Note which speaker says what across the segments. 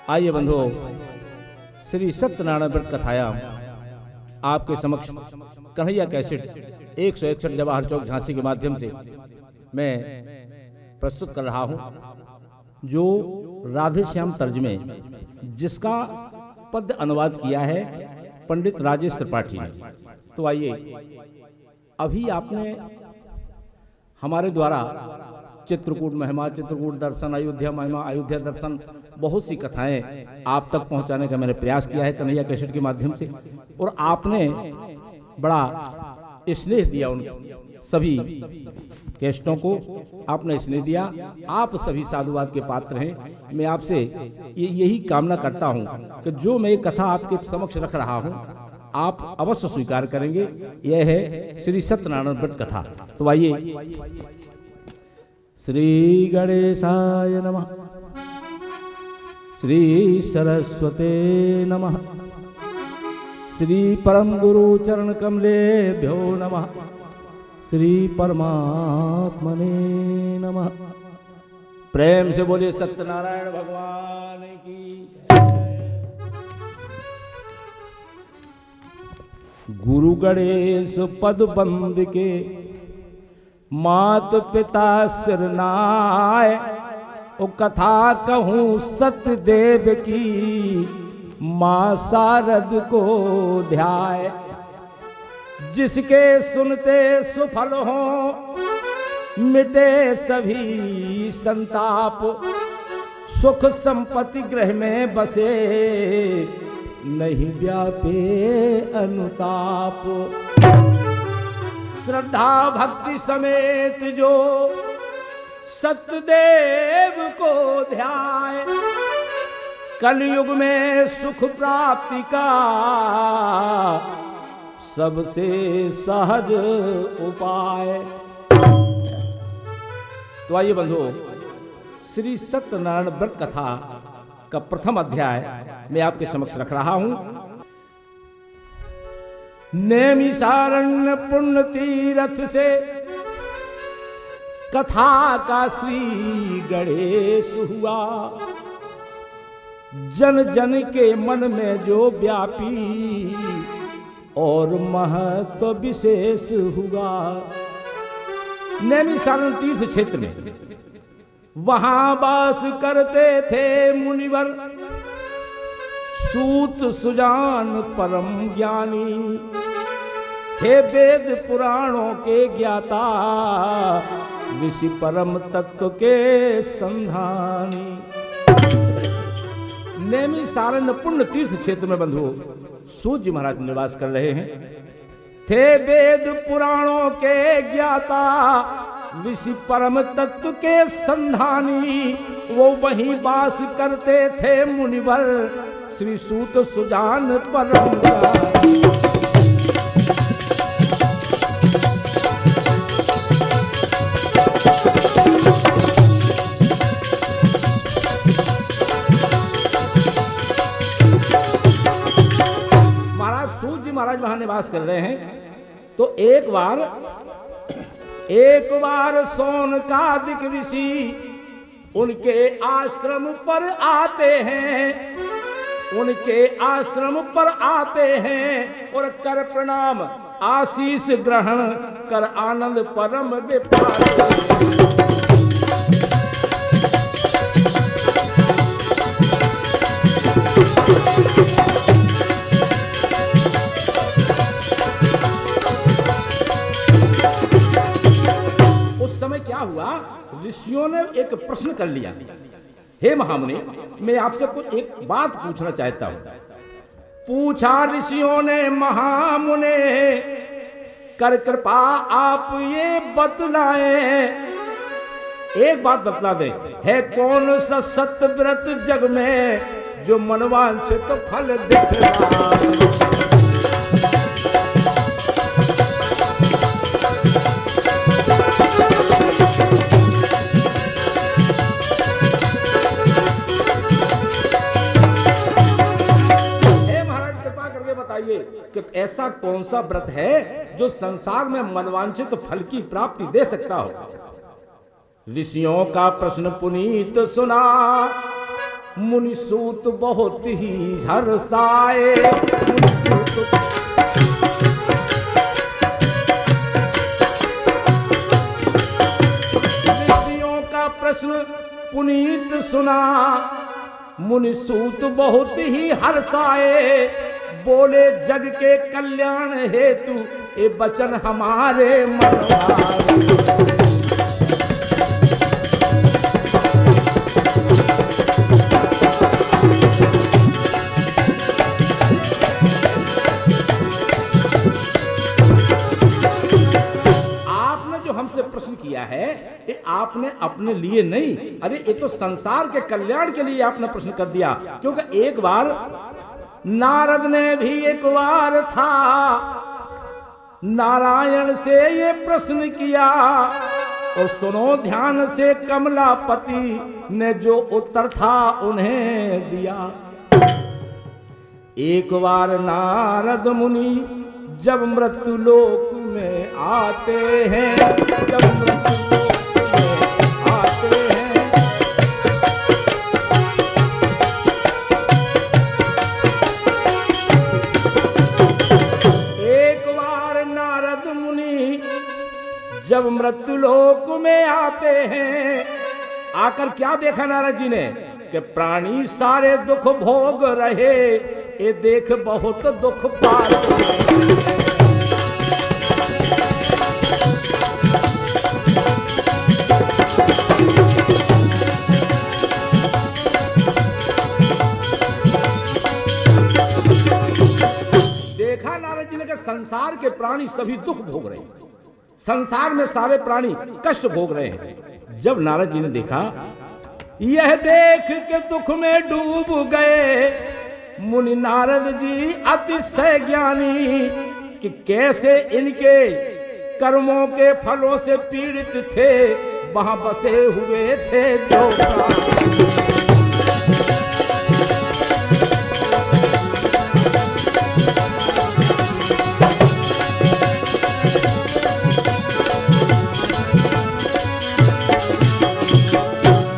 Speaker 1: आइए बंधुओं, श्री सत्यनारायण व्रत कथायाम आपके समक्ष कन्हैया कैसेट 161 जवाहर चौक झांसी के माध्यम से मैं प्रस्तुत कर रहा हूं, जो राधे श्याम तर्जमे जिसका पद्य अनुवाद किया है पंडित राजेश त्रिपाठी ने। तो आइए, अभी आपने हमारे द्वारा चित्रकूट महिमा, चित्रकूट दर्शन, अयोध्या महिमा, अयोध्या दर्शन, बहुत सी कथाएं आप तक पहुंचाने का मैंने प्रयास किया है कन्हैया कैसेट के माध्यम से, और आपने बड़ा स्नेह दिया उन सभी कैसेटों को, आपने स्नेह दिया। आप सभी साधुवाद के पात्र हैं। मैं आपसे यही कामना करता हूं कि जो मैं कथा आपके समक्ष रख रहा हूं आप अवश्य स्वीकार करेंगे। यह है श्री सत्यनारायण व्रत कथा। तो आइए, श्री गणेशाय नमः, श्री सरस्वते नमः, श्री परम गुरु चरण कमलेभ्यो नमः, श्री परमात्मने नमः। प्रेम से बोले सत्यनारायण भगवान की। गुरु गणेश पद बंद के मात पिता सिरनाय, ओ कथा कहूँ सत्यदेव की माँ शारद को ध्याय। जिसके सुनते सुफल हो मिटे सभी संताप, सुख संपत्ति गृह में बसे नहीं व्यापे अनुताप। श्रद्धा भक्ति समेत जो सत्यदेव को ध्याय, कलयुग में सुख प्राप्ति का सबसे सहज उपाय। तो आइए बंधुओं, श्री सत्यनारायण व्रत कथा का प्रथम अध्याय मैं आपके समक्ष रख रहा हूं। नैमिषारण्य पुण्य तीर्थ से कथा का श्री गणेश हुआ, जन जन के मन में जो व्यापी और महत्व विशेष हुआ। नैमिषारण्य तीर्थ क्षेत्र में वहां वास करते थे मुनिवर, सूत सुजान परम ज्ञानी थे, वेद पुराणों के ज्ञाता, ऋषि परम तत्व के संधानी। नैमिषारण्य पुण्य तीर्थ क्षेत्र में बंधुओं सूत जी महाराज निवास कर रहे हैं। थे वेद पुराणों के ज्ञाता, ऋषि परम तत्व के संधानी, वो वहीं वास करते थे मुनिवर, श्री सूत सुजान परम ज्ञानी। महाराज वहां निवास कर रहे हैं। तो एक बार सोनकादिक ऋषि उनके आश्रम पर आते हैं, उनके आश्रम पर आते हैं और कर प्रणाम आशीष ग्रहण कर आनंद परम विपाक। क्या हुआ, ऋषियों ने एक प्रश्न कर लिया। हे महामुनि, मैं आपसे कुछ एक बात पूछना चाहता हूं। पूछा ऋषियों ने महामुने, कर कृपा आप ये बतलाएं, एक बात बतला दे, है कौन सा सत्य व्रत जग में जो मनवांछित फल दिख रहा। कि ऐसा कौन सा व्रत है जो संसार में मनवांछित फल की प्राप्ति दे सकता हो। ऋषियों का प्रश्न पुनीत सुना, मुनिसूत बहुत ही हर्षाए। ऋषियों का प्रश्न पुनीत सुना, मुनिसूत बहुत ही हर्षाए। बोले जग के कल्याण हेतु ये वचन हमारे मनवाए। हमसे प्रश्न किया है ये आपने अपने लिए नहीं, अरे ये तो संसार के कल्याण के लिए आपने प्रश्न कर दिया। क्योंकि एक बार नारद ने भी एक बार था नारायण से ये प्रश्न किया, और सुनो ध्यान से कमलापति ने जो उत्तर था उन्हें दिया। एक बार नारद मुनि जब मृत्यु लोक में आते हैं, जब मृत्यु लोक में आते हैं, एक बार नारद मुनि जब मृत्यु लोक में आते हैं, आकर क्या देखा नारद जी ने कि प्राणी सारे दुख भोग रहे, ये देख बहुत दुख पाते। देखा नारद जी ने कि संसार के प्राणी सभी दुख भोग रहे हैं, संसार में सारे प्राणी कष्ट भोग रहे हैं। जब नारद जी ने देखा, यह देख के दुख में डूब गए मुनि नारद जी अतिशय ज्ञानी, कि कैसे इनके कर्मों के फलों से पीड़ित थे, वहां बसे हुए थे जो।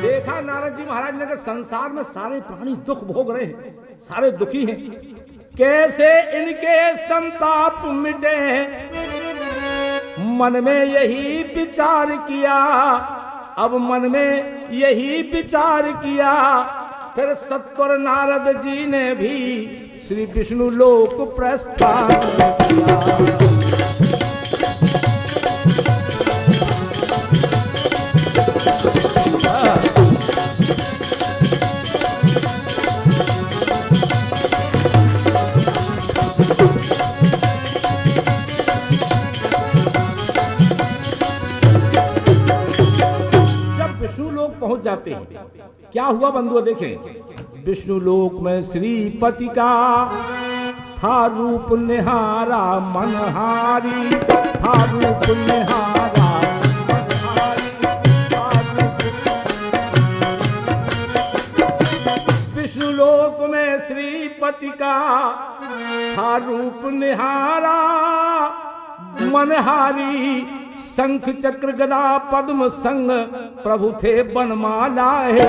Speaker 1: देखा नारद जी महाराज ने कि संसार में सारे प्राणी दुख भोग रहे हैं, सारे दुखी हैं, कैसे इनके संताप मिटे। मन में यही विचार किया, अब मन में यही विचार किया, फिर सत्वर नारद जी ने भी श्री विष्णु लोक प्रस्थान किया। पहुंच जाते हैं, क्या हुआ बंधुओं देखें। विष्णु लोक में श्रीपति का था रूप निहारा मनहारी, था रूप निहारा मनहारी, विष्णु लोक में श्रीपति का था रूप निहारा मनहारी। शंख चक्र गदा पद्म संग प्रभु थे बनमाला है।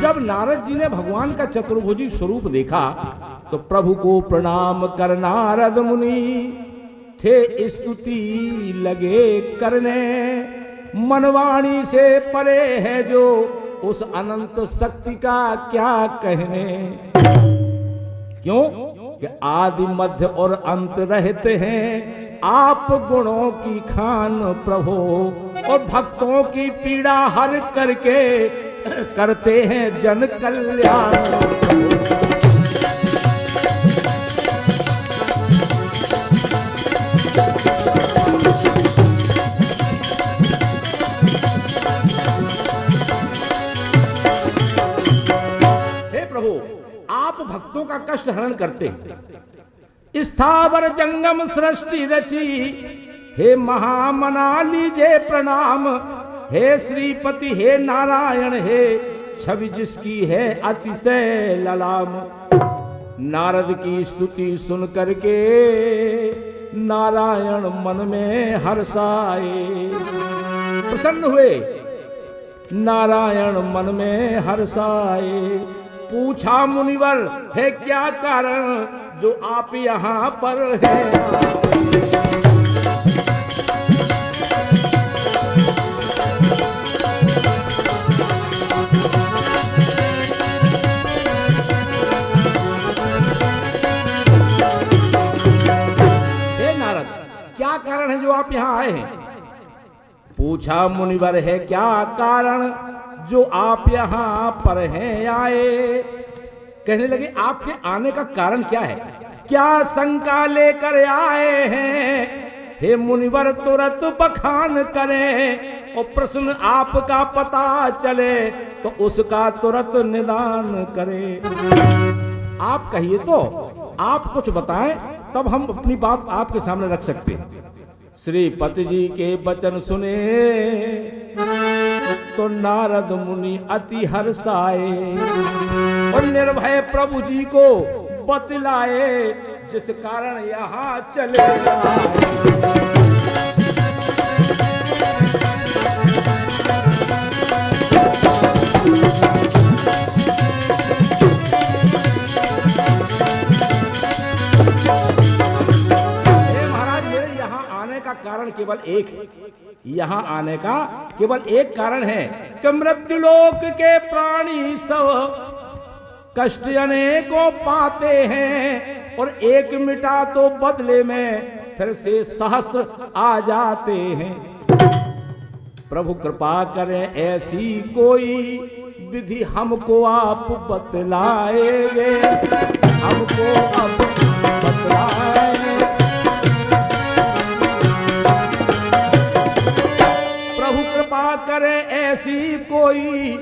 Speaker 1: जब नारद जी ने भगवान का चतुर्भुजी स्वरूप देखा तो प्रभु को प्रणाम कर नारद मुनि थे स्तुति लगे करने। मनवाणी से परे है जो उस अनंत शक्ति का क्या कहने। क्यों कि आदि मध्य और अंत रहते हैं आप गुणों की खान प्रभु, और भक्तों की पीड़ा हर करके करते हैं जन कल्याण। आप भक्तों का कष्ट हरण करते हैं। स्थावर जंगम सृष्टि रची, हे महामना लीजे प्रणाम। हे श्रीपति हे नारायण हे छवि जिसकी है अतिशय ललाम। नारद की स्तुति सुन करके नारायण मन में हर्षाए। प्रसन्न हुए, नारायण मन में हर्षाए। पूछा मुनिवर है क्या कारण जो आप यहाँ पर हैं। क्या कारण है जो आप यहाँ आए हैं। पूछा मुनिवर है क्या कारण जो आप यहाँ पर हैं आए। कहने लगे आपके आने का कारण क्या है, क्या शंका लेकर आए हैं। हे मुनिवर तुरंत बखान करें और प्रश्न आपका पता चले तो उसका तुरंत निदान करें। आप कहिए तो, आप कुछ बताएं तब हम अपनी बात आपके सामने रख सकते हैं। श्रीपति जी के वचन सुने तो नारद मुनि अति हर्षाए और निर्भय प्रभु जी को बतलाए जिस कारण यहाँ चले आए। कारण केवल एक है, यहाँ आने का केवल एक कारण है कि मृत्युलोक के प्राणी सब कष्ट अनेकों पाते हैं और एक मिटा तो बदले में फिर से सहस्त्र आ जाते हैं। प्रभु कृपा करें ऐसी कोई विधि हमको आप बतलाएंगे, हमको आप बतलाएंगे। करें ऐसी कोई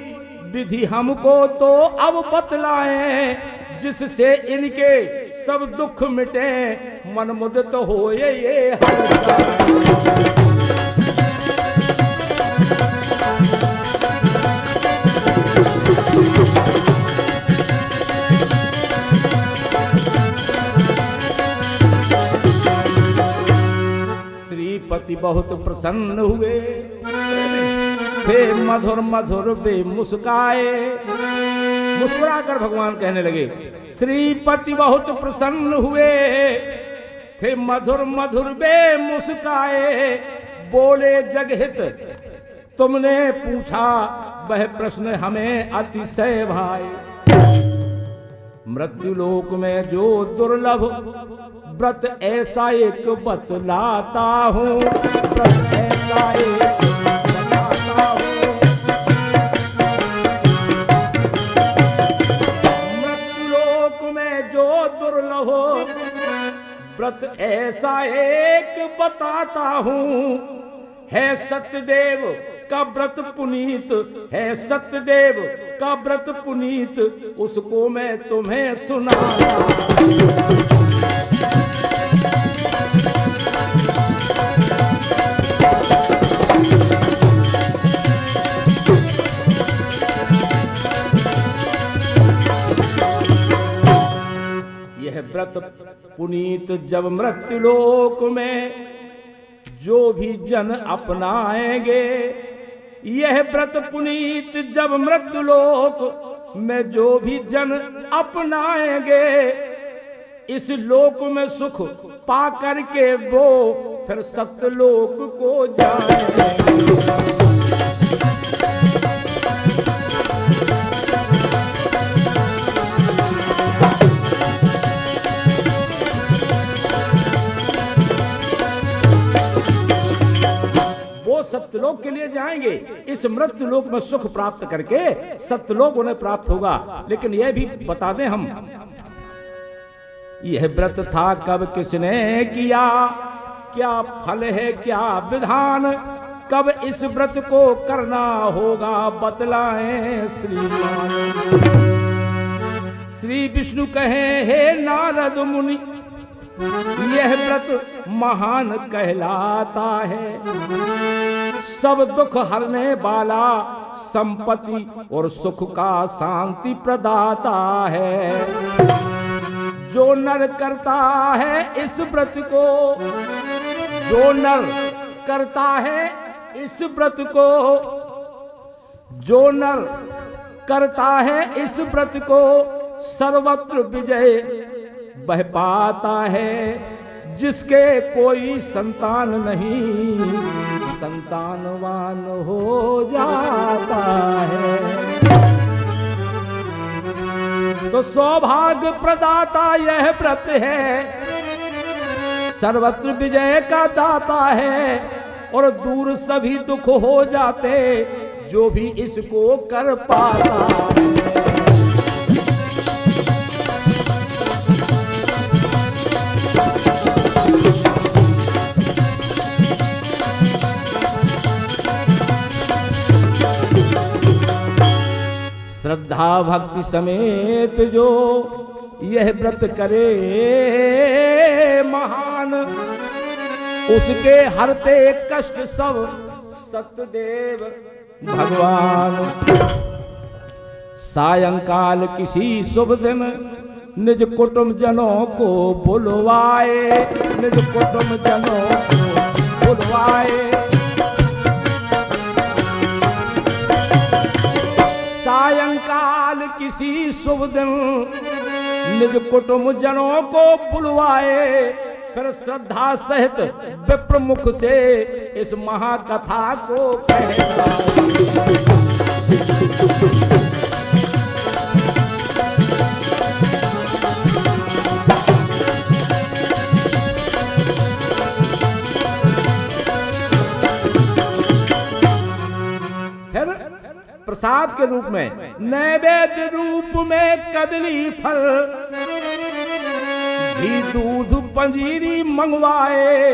Speaker 1: विधि हमको तो अब बतलाएं जिससे इनके सब दुख मिटे मन मुदित होए ये श्रीपति बहुत प्रसन्न हुए थे मधुर मधुर बे मुस्काए। मुस्कुराकर भगवान कहने लगे, श्रीपति बहुत प्रसन्न हुए थे मधुर मधुर बे मुस्काए। बोले जगहित तुमने पूछा वह प्रश्न हमें अतिशय भाए। मृत्युलोक में जो दुर्लभ व्रत ऐसा एक बतलाता हूँ, व्रत ऐसा एक व्रत ऐसा एक बताता हूँ। है सत्यदेव का व्रत पुनीत, है सत्यदेव का व्रत पुनीत, उसको मैं तुम्हें सुनाता। यह व्रत पुनीत जब मृत्युलोक में जो भी जन अपनाएंगे, यह व्रत पुनीत जब मृत्युलोक में जो भी जन अपनाएंगे, इस लोक में सुख पा करके वो फिर सत्यलोक को जाएंगे। सत्यलोक के लिए जाएंगे, इस मृत्युलोक में सुख प्राप्त करके सत्यलोक उन्हें प्राप्त होगा। लेकिन यह भी बता दें हम, यह व्रत था कब किसने किया, क्या फल है क्या विधान, कब इस व्रत को करना होगा बतलाएं श्रीमान। श्री विष्णु कहे हे नारद मुनि, यह व्रत महान कहलाता है। सब दुख हरने वाला, संपत्ति और सुख का शांति प्रदाता है। जो नर करता है इस व्रत को, जो नर करता है इस व्रत को, जो नर करता है इस व्रत को, सर्वत्र विजय बह पाता है। जिसके कोई संतान नहीं, संतानवान हो जाता है। तो सौभाग्य प्रदाता यह व्रत है, सर्वत्र विजय का दाता है। और दूर सभी दुख हो जाते जो भी इसको कर पाता है। श्रद्धा भक्ति समेत जो यह व्रत करे महान, उसके हरते कष्ट सब सत्यदेव भगवान। सायंकाल किसी शुभ दिन निज कुटुंब जनों को बुलवाए, निज कुटुंब जनों को बुलवाए। सायंकाल किसी शुभ दिन निज कुटुंब जनों को बुलवाए। फिर श्रद्धा सहित विप्र मुख से इस महाकथा को कहता। फिर प्रसाद के रूप में, नैवेद्य रूप में कदली फल, घी दूध पंजीरी मंगवाए।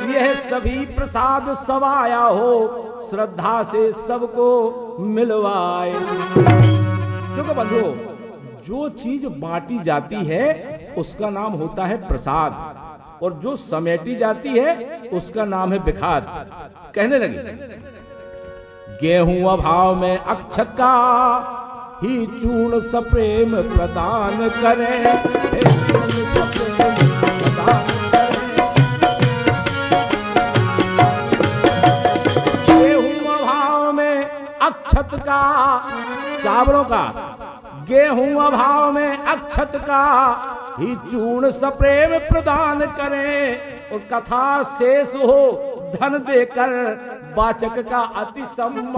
Speaker 1: यह सभी प्रसाद सवाया हो, श्रद्धा से सबको मिलवाए। देखो बंधुओं, जो चीज बांटी जाती है उसका नाम होता है प्रसाद, और जो समेटी जाती है उसका नाम है बिखार। कहने लगे, गेहूं अभाव में अक्षत का ही चूर्ण सप्रेम प्रदान करे। गेहूं अभाव में अक्षत का, चावलों का, गेहूं अभाव में अक्षत का ही चूर्ण सप्रेम प्रदान करें। और कथा शेष हो धन देकर वाचक का अति सम्मान।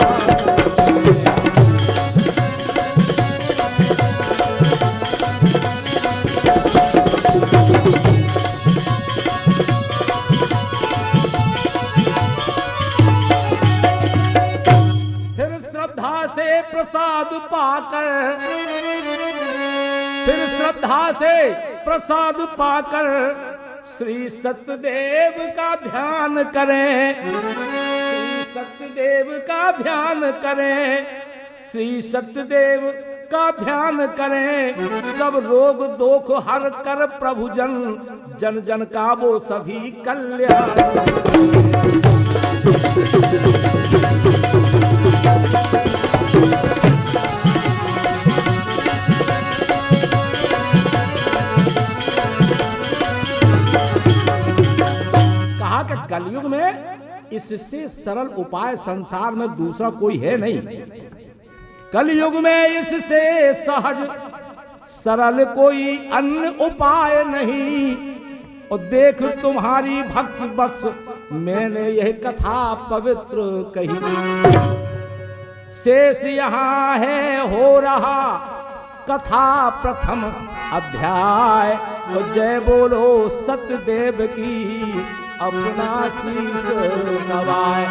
Speaker 1: फिर श्रद्धा से प्रसाद पाकर, फिर श्रद्धा से प्रसाद पाकर श्री सत्यदेव का ध्यान करें। श्री सत्यदेव का ध्यान करें, श्री सत्यदेव का ध्यान करें। सब रोग दोख हर कर प्रभु जन, जन जन का वो सभी कल्याण। कहा कि कलयुग में इससे सरल उपाय संसार में दूसरा कोई है नहीं। कलयुग में इससे सहज सरल कोई अन्य उपाय नहीं। और देख तुम्हारी भक्ति बत्स, मैंने यह कथा पवित्र कही। शेष यहाँ है हो रहा कथा प्रथम अध्याय। तो जय बोलो सत्यदेव की अपना शीश नवाए।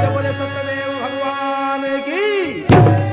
Speaker 1: बोले सत्यदेव भगवान की।